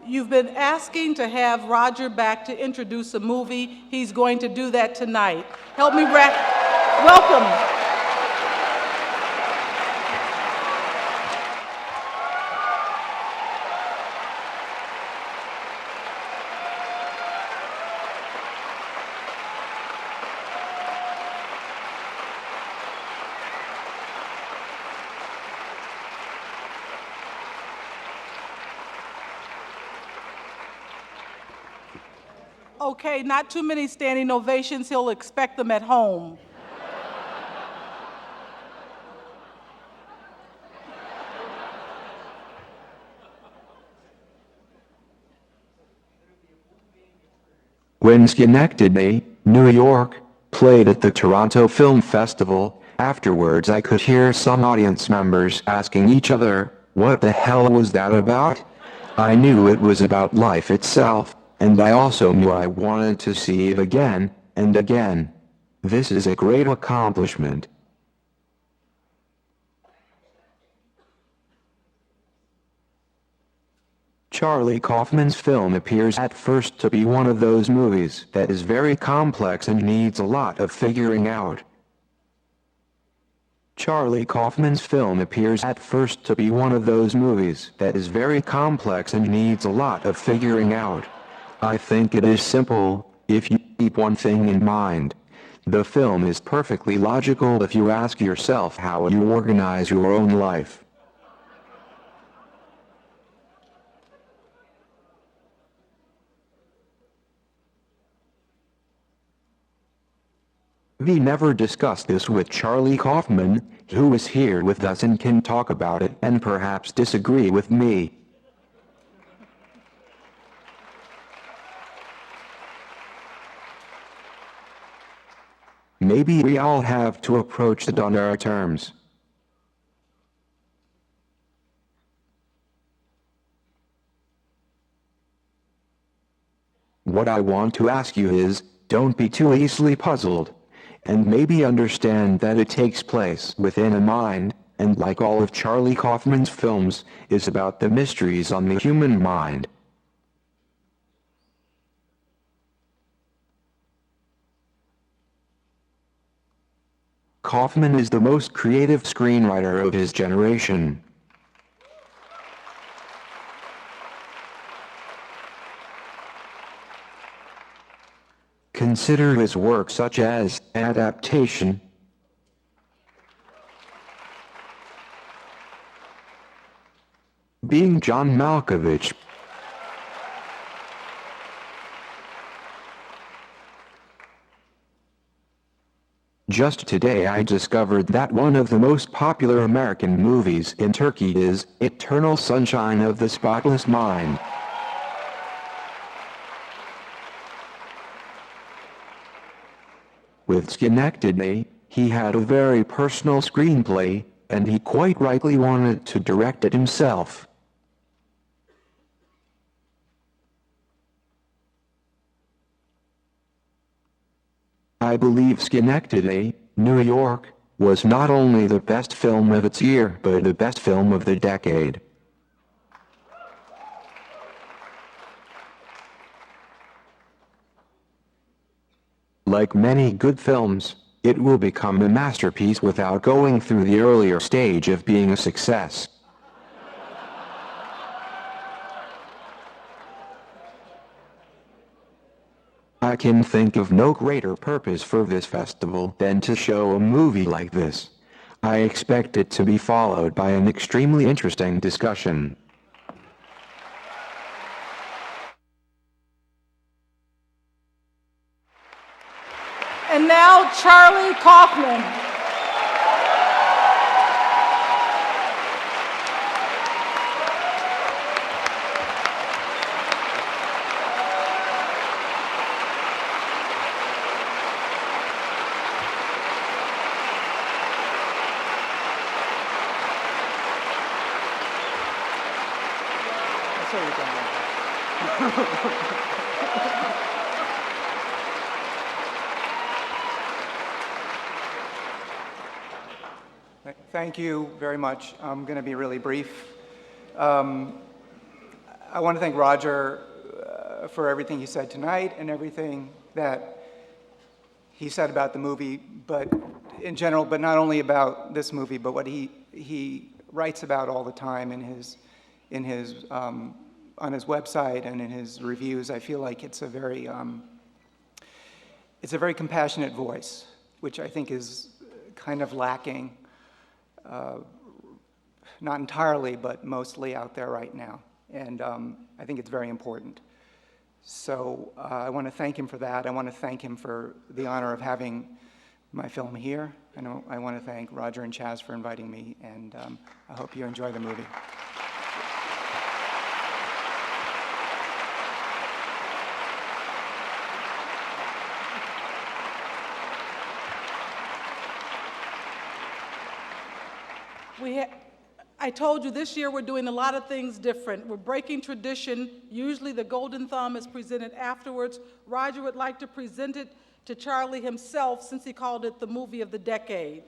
You've been asking to have Roger back to introduce a movie. He's going to do that tonight. Help me welcome. Okay, not too many standing ovations. He'll expect them at home. When Synecdoche, New York, played at the Toronto Film Festival, afterwards I could hear some audience members asking each other, "What the hell was that about?" I knew it was about life itself, and I also knew I wanted to see it again, and again. This is a great accomplishment. Charlie Kaufman's film appears at first to be one of those movies that is very complex and needs a lot of figuring out. Charlie Kaufman's film appears at first to be one of those movies that is very complex and needs a lot of figuring out. I think it is simple, if you keep one thing in mind. The film is perfectly logical if you ask yourself how you organize your own life. We never discussed this with Charlie Kaufman, who is here with us and can talk about it and perhaps disagree with me. Maybe we all have to approach it on our terms. What I want to ask you is, don't be too easily puzzled. And maybe understand that it takes place within a mind, and like all of Charlie Kaufman's films, is about the mysteries on the human mind. Kaufman is the most creative screenwriter of his generation. Consider his work such as Adaptation, Being John Malkovich, Just today I discovered that one of the most popular American movies in Turkey is Eternal Sunshine of the Spotless Mind. With Synecdoche, he had a very personal screenplay, and he quite rightly wanted to direct it himself. I believe Synecdoche, New York, was not only the best film of its year but the best film of the decade. Like many good films, it will become a masterpiece without going through the earlier stage of being a success. I can think of no greater purpose for this festival than to show a movie like this. I expect it to be followed by an extremely interesting discussion. And now, Charlie Kaufman. Thank you very much. I'm going to be really brief. I want to thank Roger for everything he said tonight and everything that he said about the movie, but in general, but not only about this movie, but what he writes about all the time in his on his website and in his reviews. I feel like it's a very compassionate voice, which I think is kind of lacking, not entirely, but mostly out there right now. And I think it's very important. So I want to thank him for that. I want to thank him for the honor of having my film here. I want to thank Roger and Chaz for inviting me, and I hope you enjoy the movie. I told you this year we're doing a lot of things different. We're breaking tradition. Usually the Golden Thumb is presented afterwards. Roger would like to present it to Charlie himself since he called it the movie of the decade.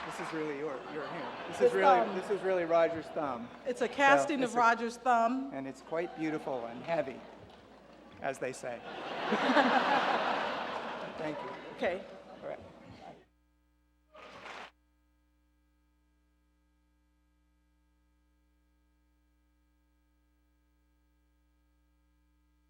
This is really your hand. His thumb. This is really Roger's thumb. It's a casting So, of Roger's thumb. And it's quite beautiful and heavy, as they say. Thank you. Okay.